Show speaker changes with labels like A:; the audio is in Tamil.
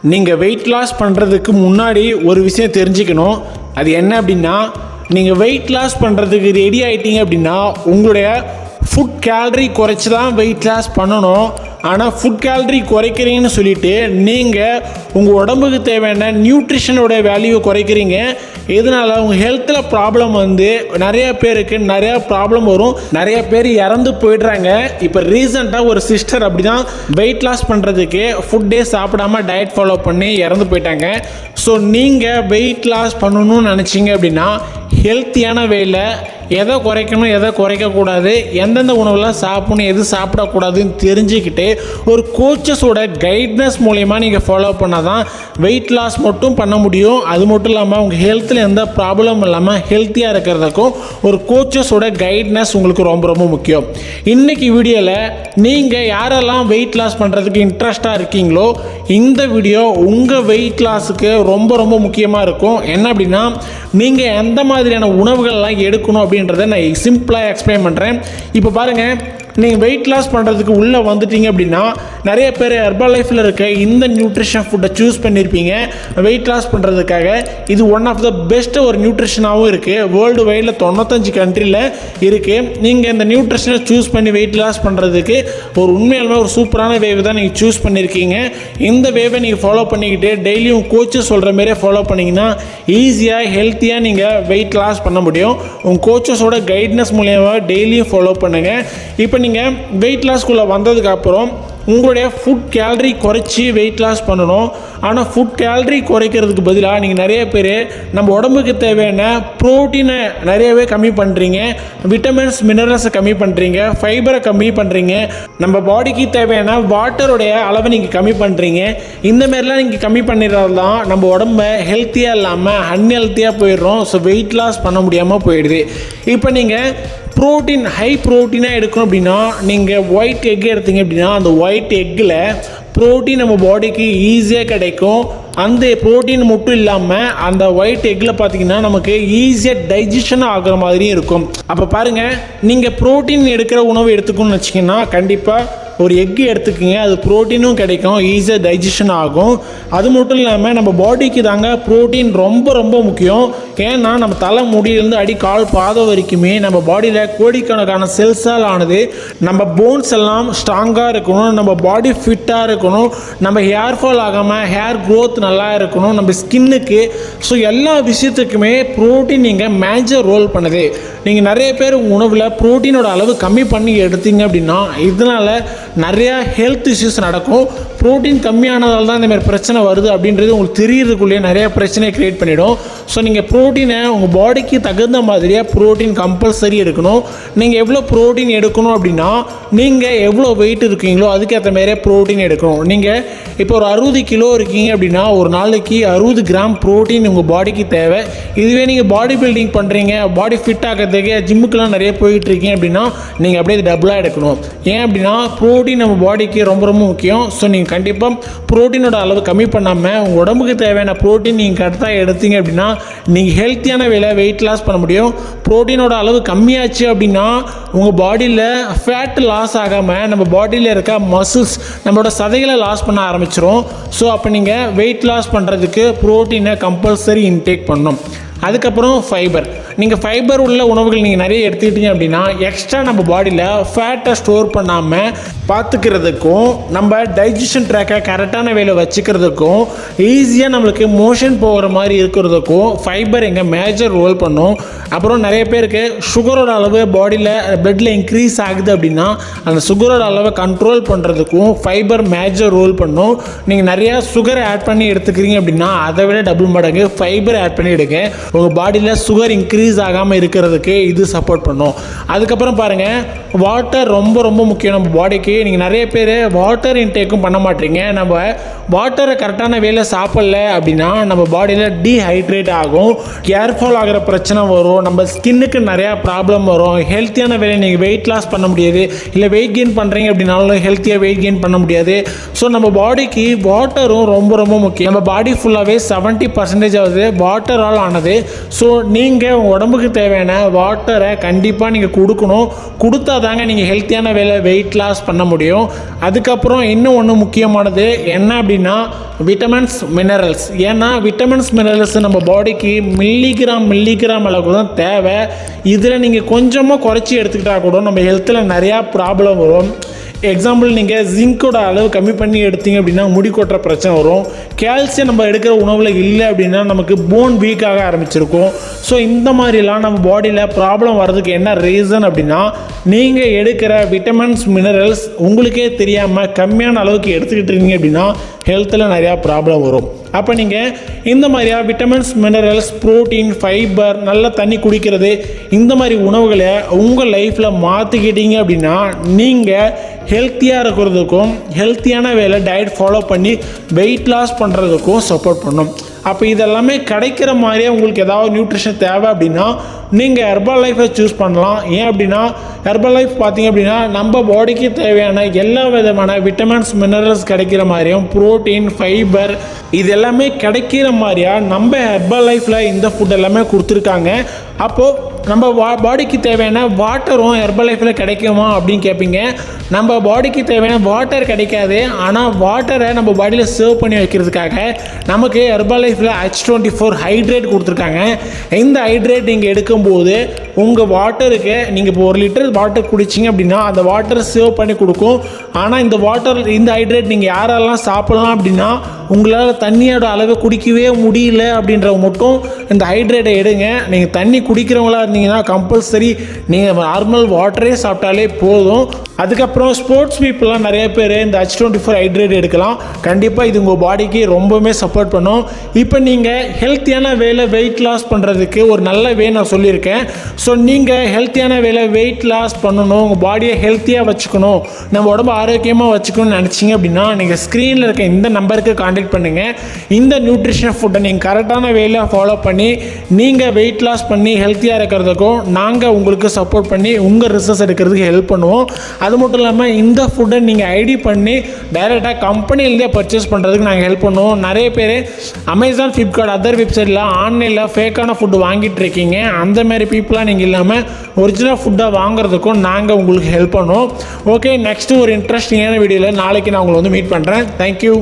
A: நீங்கள் வெயிட் லாஸ் பண்ணுறதுக்கு முன்னாடி ஒரு விஷயம் தெரிஞ்சுக்கணும். அது என்ன அப்படின்னா, நீங்கள் வெயிட் லாஸ் பண்ணுறதுக்கு ரெடி ஆகிட்டீங்க அப்படின்னா உங்களுடைய ஃபுட் கேலரி குறைச்சி தான் வெயிட் லாஸ் பண்ணணும். ஆனால் ஃபுட் கேலரி குறைக்கிறீங்கன்னு சொல்லிவிட்டு நீங்கள் உங்கள் உடம்புக்கு தேவையான நியூட்ரிஷனோட வேல்யூவை குறைக்கிறீங்க. இதனால் உங்கள் ஹெல்த்தில் ப்ராப்ளம் வந்து நிறையா பேருக்கு நிறையா ப்ராப்ளம் வரும். நிறையா பேர் இறந்து போயிடுறாங்க. இப்போ ரீசெண்டாக ஒரு சிஸ்டர் அப்படி தான் வெயிட் லாஸ் பண்ணுறதுக்கு ஃபுட்டே சாப்பிடாமல் டயட் ஃபாலோ பண்ணி இறந்து போயிட்டாங்க. ஸோ நீங்கள் வெயிட் லாஸ் பண்ணணும்னு நினச்சிங்க அப்படின்னா ஹெல்த்தியான வேலை எதை குறைக்கணும் எதை குறைக்கக்கூடாது, எந்தெந்த உணவுலாம் சாப்பிடணும் எது சாப்பிடக்கூடாதுன்னு தெரிஞ்சுக்கிட்டு ஒரு கோச்சஸோட கைட்னஸ் மூலயமா நீங்கள் ஃபாலோ பண்ணால் தான் வெயிட் லாஸ் மட்டும் பண்ண முடியும். அது மட்டும் இல்லாமல் உங்கள் ஹெல்த்தில் எந்த ப்ராப்ளமும் இல்லாமல் ஹெல்த்தியாக இருக்கிறதுக்கும் ஒரு கோச்சஸோட கைட்னஸ் உங்களுக்கு ரொம்ப ரொம்ப முக்கியம். இன்றைக்கி வீடியோவில் நீங்கள் யாரெல்லாம் வெயிட் லாஸ் பண்ணுறதுக்கு இன்ட்ரெஸ்டாக இருக்கீங்களோ இந்த வீடியோ உங்கள் வெயிட் லாஸுக்கு ரொம்ப ரொம்ப முக்கியமாக இருக்கும். என்ன அப்படின்னா, நீங்கள் எந்த மாதிரியான உணவுகள்லாம் எடுக்கணும் அப்படின்றத நான் சிம்பிளாக எக்ஸ்பிளைன் பண்ணுறேன். இப்போ பாருங்கள், நீங்கள் வெயிட் லாஸ் பண்ணுறதுக்கு உள்ளே வந்துட்டீங்க அப்படின்னா நிறைய பேர் ஹெர்பல் லைஃப்பில் இருக்க இந்த நியூட்ரிஷன் ஃபுட்டை சூஸ் பண்ணியிருப்பீங்க வெயிட் லாஸ் பண்ணுறதுக்காக. இது ஒன் ஆஃப் த பெஸ்ட்டு ஒரு நியூட்ரிஷனாகவும் இருக்குது. வேர்ல்டு வைடில் 95 கண்ட்ரியில் இருக்குது. நீங்கள் இந்த நியூட்ரிஷனை சூஸ் பண்ணி வெயிட் லாஸ் பண்ணுறதுக்கு ஒரு உண்மையாலுமே ஒரு சூப்பரான வேவை தான் நீங்கள் சூஸ் பண்ணியிருக்கீங்க. இந்த வேவை நீங்கள் ஃபாலோ பண்ணிக்கிட்டு டெய்லியும் கோச்சு சொல்கிற மாதிரியே ஃபாலோ பண்ணிங்கன்னா ஈஸியாக ஹெல்த்தியாக நீங்கள் வெயிட் லாஸ் பண்ண முடியும். உங்கள் கோச்சஸோட கைட்னஸ் மூலியமாக டெய்லியும் ஃபாலோ பண்ணுங்கள். இப்போ நீங்கள் வெயிட் லாஸ்க்குள்ளே வந்ததுக்கப்புறம் உங்களுடைய ஃபுட் கேலரி குறைச்சி வெயிட் லாஸ் பண்ணணும். ஆனால் ஃபுட் கேலரி குறைக்கிறதுக்கு பதிலாக நீங்கள் நிறைய பேர் நம்ம உடம்புக்கு தேவையான ப்ரோட்டீனை நிறையவே கம்மி பண்ணுறீங்க, விட்டமின்ஸ் மினரல்ஸை கம்மி பண்ணுறீங்க, ஃபைபரை கம்மி பண்ணுறீங்க, நம்ம பாடிக்கு தேவையான வாட்டருடைய அளவை நீங்கள் கம்மி பண்ணுறீங்க. இந்தமாரிலாம் நீங்கள் கம்மி பண்ணிடுறது தான் நம்ம உடம்பை ஹெல்த்தியாக இல்லாமல் அன்ஹெல்த்தியாக போயிடுறோம். ஸோ வெயிட் லாஸ் பண்ண முடியாமல் போயிடுது. இப்போ நீங்கள் ப்ரோட்டீன் ஹை ப்ரோட்டீனாக எடுக்கணும் அப்படின்னா நீங்கள் ஒயிட் எக் எடுத்தீங்க அப்படின்னா அந்த ஒயிட் எக்கில் ப்ரோட்டீன் நம்ம பாடிக்கு ஈஸியாக கிடைக்கும். அந்த ப்ரோட்டீன் மட்டும் இல்லாமல் அந்த ஒயிட் எக்கில் பார்த்தீங்கன்னா நமக்கு ஈஸியாக டைஜஷன் ஆகிற மாதிரியும் இருக்கும். அப்போ பாருங்கள், நீங்கள் ப்ரோட்டீன் எடுக்கிற உணவு எடுத்துக்கணும்னு வச்சிங்கன்னா கண்டிப்பாக ஒரு எக்கு எடுத்துக்கோங்க. அது ப்ரோட்டீனும் கிடைக்கும், ஈஸியாக டைஜஷன் ஆகும். அது மட்டும் இல்லாமல் நம்ம பாடிக்கு தாங்க ப்ரோட்டீன் ரொம்ப ரொம்ப முக்கியம். ஏன்னா நம்ம தலை முடியிலேருந்து அடி கால் பாதம் வரைக்குமே நம்ம பாடியில் கோடிக்கணக்கான செல்ஸால் ஆனது. நம்ம போன்ஸ் எல்லாம் ஸ்ட்ராங்காக இருக்கணும், நம்ம பாடி ஃபிட்டாக இருக்கணும், நம்ம ஹேர் ஃபால் ஆகாமல் ஹேர் க்ரோத் நல்லா இருக்கணும், நம்ம ஸ்கின்னுக்கு. ஸோ எல்லா விஷயத்துக்குமே ப்ரோட்டீன் நீங்கள் மேஜர் ரோல் பண்ணுது. நீங்கள் நிறைய பேர் உணவில் ப்ரோட்டீனோட அளவு கம்மி பண்ணி எடுத்தீங்க அப்படின்னா இதனால் நிறையா ஹெல்த் இஷ்யூஸ் நடக்கும். ப்ரோட்டீன் கம்மியானதால் தான் இந்தமாதிரி பிரச்சனை வருது அப்படின்றது உங்களுக்கு தெரியறதுக்குள்ளேயே நிறையா பிரச்சனையை க்ரியேட் பண்ணிவிடும். ஸோ நீங்கள் ப்ரோட்டீனை உங்கள் பாடிக்கு தகுந்த மாதிரியாக ப்ரோட்டீன் கம்பல்சரி எடுக்கணும். நீங்கள் எவ்வளோ ப்ரோட்டீன் எடுக்கணும் அப்படின்னா நீங்கள் எவ்வளோ வெயிட் இருக்கீங்களோ அதுக்கேற்ற மாதிரியே ப்ரோட்டீன் எடுக்கணும். நீங்கள் இப்போ ஒரு 60 கிலோ இருக்கீங்க அப்படின்னா ஒரு நாளைக்கு 60 கிராம் ப்ரோட்டீன் உங்கள் பாடிக்கு தேவை. இதுவே நீங்கள் பாடி பில்டிங் பண்ணுறீங்க, பாடி ஃபிட் ஆகிறதுக்கு ஜிம்முக்கெலாம் நிறைய போயிட்டுருக்கீங்க அப்படின்னா நீங்கள் அப்படியே டபுளாக எடுக்கணும். ஏன் அப்படின்னா ப்ரோட்டீன் நம்ம பாடிக்கு ரொம்ப ரொம்ப முக்கியம். ஸோ நீங்கள் கண்டிப்பாக ப்ரோட்டீனோட அளவு கம்மி பண்ணாமல் உங்கள் உடம்புக்கு தேவையான ப்ரோட்டீன் நீங்கள் கரெக்டாக எடுத்தீங்க அப்படின்னா நீங்கள் ஹெல்த்தியான வேலை வெயிட் லாஸ் பண்ண முடியும். ப்ரோட்டீனோட அளவு கம்மியாச்சு அப்படின்னா உங்கள் பாடியில் ஃபேட் லாஸ் ஆகாமல் நம்ம பாடியில் இருக்க மசில்ஸ் நம்மளோட சதைகளை லாஸ் பண்ண ஆரம்பிச்சிடும். ஸோ அப்போ நீங்கள் வெயிட் லாஸ் பண்ணுறதுக்கு ப்ரோட்டீனை கம்பல்சரி இன்டேக் பண்ணணும். அதுக்கப்புறம் ஃபைபர். நீங்கள் ஃபைபர் உள்ள உணவுகள் நீங்கள் நிறைய எடுத்துக்கிட்டீங்க அப்படின்னா எக்ஸ்ட்ரா நம்ம பாடியில் ஃபேட்டை ஸ்டோர் பண்ணாமல் பார்த்துக்கிறதுக்கும் நம்ம டைஜஷன் ட்ராக்கை கரெக்டான வேலை வச்சுக்கிறதுக்கும் ஈஸியாக நம்மளுக்கு மோஷன் போகிற மாதிரி இருக்கிறதுக்கும் ஃபைபர் எங்கே மேஜர் ரோல் பண்ணும். அப்புறம் நிறைய பேருக்கு சுகரோட அளவு பாடியில் பிளட்டில் இன்க்ரீஸ் ஆகுது அப்படின்னா அந்த சுகரோட அளவை கண்ட்ரோல் பண்ணுறதுக்கும் ஃபைபர் மேஜர் ரோல் பண்ணும். நீங்கள் நிறையா சுகரை ஆட் பண்ணி எடுத்துக்கிறீங்க அப்படின்னா அதை விட டபுள் மடங்கு ஃபைபர் ஆட் பண்ணி எடுங்க. உங்கள் பாடியில் சுகர் இன்க்ரீஸ் ஆகாமல் இருக்கிறதுக்கு இது சப்போர்ட் பண்ணும். அதுக்கப்புறம் பாருங்கள், வாட்டர் ரொம்ப ரொம்ப முக்கியம் நம்ம பாடிக்கு. நீங்கள் நிறைய பேர் வாட்டர் இன்டேக்கும் பண்ண மாட்டீங்க. நம்ம வாட்டரை கரெக்டான வேலை சாப்பிடல அப்படின்னா நம்ம பாடியில் டீஹைட்ரேட் ஆகும், கேர்ஃபால் ஆகிற பிரச்சனை வரும், நம்ம ஸ்கின்னுக்கு நிறையா ப்ராப்ளம் வரும். ஹெல்த்தியான வேலை நீங்கள் வெயிட் லாஸ் பண்ண முடியாது, இல்லை வெயிட் கெயின் பண்ணுறீங்க அப்படின்னாலும் ஹெல்த்தியாக வெயிட் கெயின் பண்ண முடியாது. ஸோ நம்ம பாடிக்கு வாட்டரும் ரொம்ப ரொம்ப முக்கியம். நம்ம பாடி ஃபுல்லாகவே 70% ஆகுது வாட்டரால் ஆனது. ஸோ நீங்கள் உங்கள் உங்கள் உடம்புக்கு தேவையான வாட்டரை கண்டிப்பாக நீங்கள் கொடுக்கணும். கொடுத்தா தாங்க நீங்கள் ஹெல்த்தியான வெயிட் லாஸ் பண்ண முடியும். அதுக்கப்புறம் இன்னும் ஒன்று முக்கியமானது என்ன அப்படின்னா விட்டமின்ஸ் மினரல்ஸ். ஏன்னா விட்டமின்ஸ் மினரல்ஸ் நம்ம பாடிக்கு மில்லிகிராம் அளவுக்கு தான் தேவை. இதில் நீங்கள் கொஞ்சமாக குறைச்சி எடுத்துக்கிட்டால் கூட நம்ம ஹெல்த்தில் நிறையா ப்ராப்ளம் வரும். எக்ஸாம்பிள் நீங்கள் ஜிங்கோட அளவு கம்மி பண்ணி எடுத்தீங்க அப்படின்னா முடி கொட்டுற பிரச்சனை வரும். கால்சியம் நம்ம எடுக்கிற உணவில் இல்லை அப்படின்னா நமக்கு போன் வீக்காக ஆரம்பிச்சிருக்கும். ஸோ இந்த மாதிரிலாம் நம்ம பாடியில் ப்ராப்ளம் வர்றதுக்கு என்ன ரீசன் அப்படின்னா நீங்கள் எடுக்கிற விட்டமின்ஸ் மினரல்ஸ் உங்களுக்கே தெரியாமல் கம்மியான அளவுக்கு எடுத்துக்கிட்டு இருக்கீங்க அப்படின்னா ஹெல்த்தில் நிறையா ப்ராப்ளம் வரும். அப்போ நீங்கள் இந்த மாதிரியா விட்டமின்ஸ் மினரல்ஸ் புரோட்டீன் ஃபைபர் நல்ல தண்ணி குடிக்கிறது இந்த மாதிரி உணவுகளை உங்கள் லைஃப்பில் மாற்றிக்கிட்டீங்க அப்படின்னா நீங்கள் ஹெல்த்தியாக இருக்கிறதுக்கும் ஹெல்த்தியான டயட் ஃபாலோ பண்ணி வெயிட் லாஸ் பண்ணுறதுக்கும் சப்போர்ட் பண்ணும். அப்போ இதெல்லாமே கிடைக்கிற மாதிரியே உங்களுக்கு ஏதாவது நியூட்ரிஷன் தேவை அப்படின்னா நீங்கள் ஹெர்பல் லைஃப்பை சூஸ் பண்ணலாம். ஏன் அப்படின்னா ஹெர்பல் லைஃப் பார்த்தீங்க அப்படின்னா நம்ம பாடிக்கு தேவையான எல்லா விதமான விட்டமின்ஸ் மினரல்ஸ் கிடைக்கிற மாதிரியும் புரோட்டீன் ஃபைபர் இது எல்லாமே கிடைக்கிற மாதிரியா நம்ம ஹெர்பல் லைஃப்பில் இந்த ஃபுட் எல்லாமே கொடுத்துருக்காங்க. அப்போது நம்ம பாடிக்கு தேவையான வாட்டரும் ஹெர்பல் லைஃப்பில் கிடைக்குமா அப்படின்னு கேட்பீங்க. நம்ம பாடிக்கு தேவையான வாட்டர் கிடைக்காது. ஆனால் வாட்டரை நம்ம பாடியில் சேவ் பண்ணி வைக்கிறதுக்காக நமக்கு ஹெர்பல் லைஃப்பில் H24 ஹைட்ரேட் கொடுத்துருக்காங்க. இந்த ஹைட்ரேட் நீங்கள் எடுக்கும்போது உங்கள் வாட்டருக்கு நீங்கள் இப்போ 1 லிட்டர் வாட்டர் குடிச்சிங்க அப்படின்னா அந்த வாட்டரை சேவ் பண்ணி கொடுக்கும். ஆனால் இந்த ஹைட்ரேட் நீங்கள் யாரெல்லாம் சாப்பிட்லாம் அப்படின்னா உங்களால் தண்ணியோட அளவு குடிக்கவே முடியல அப்படின்றவங்க மட்டும் இந்த ஹைட்ரேட்டை எடுங்க. நீங்கள் தண்ணி குடிக்கிறவங்களா இருந்தீங்கன்னா கம்பல்சரி நீங்கள் நார்மல் வாட்டரே சாப்பிட்டாலே போதும். அதுக்கப்புறம் ஸ்போர்ட்ஸ் பீப்புளெலாம் நிறைய பேர் இந்த H24 ஹைட்ரேட் எடுக்கலாம். கண்டிப்பாக இது உங்கள் பாடிக்கு ரொம்பவுமே சப்போர்ட் பண்ணும். இப்போ நீங்கள் ஹெல்த்தியான வெயிட் லாஸ் பண்ணுறதுக்கு ஒரு நல்ல நான் சொல்லியிருக்கேன். ஸோ நீங்கள் ஹெல்த்தியான வெயிட் லாஸ் பண்ணணும், உங்கள் பாடியை ஹெல்த்தியாக வச்சுக்கணும், நம்ம உடம்பு ஆரோக்கியமாக வச்சுக்கணும்னு நினச்சிங்க அப்படின்னா நீங்கள் ஸ்க்ரீனில் இருக்க இந்த நம்பருக்கு கான்டாக்ட் பண்ணுங்கள். இந்த நியூட்ரிஷன் ஃபுட்டை நீங்கள் கரெக்டான ஃபாலோ பண்ணி நீங்கள் வெயிட் லாஸ் பண்ணி ஹெல்த்தியாக இருக்கிறதுக்கும் நாங்கள் உங்களுக்கு சப்போர்ட் பண்ணி உங்கள் ரிசல்ட்ஸ் எடுக்கிறதுக்கு ஹெல்ப் பண்ணுவோம். அது மட்டும் இல்லாமல் இந்த ஃபுட்டை நீங்கள் ஐடி பண்ணி டைரெக்டாக கம்பெனிலேருந்தே பர்ச்சேஸ் பண்ணுறதுக்கு நாங்கள் ஹெல்ப் பண்ணுவோம். நிறைய பேர் அமேசான், ஃப்ளிப்கார்ட் அதர் வெப்சைட்டில் ஆன்லைனில் ஃபேக்கான ஃபுட்டு வாங்கிட்டு இருக்கீங்க. அந்த மாதிரி பீப்புளாக நீங்கள் இல்லாமல் ஒரிஜினல் ஃபுட்டாக வாங்குறதுக்கும் நாங்கள் உங்களுக்கு ஹெல்ப் பண்ணுவோம். ஓகே, நெக்ஸ்ட்டு ஒரு இன்ட்ரெஸ்டிங்கான வீடியோவில் நாளைக்கு நான் உங்களை மீட் பண்ணுறேன். தேங்க்யூ.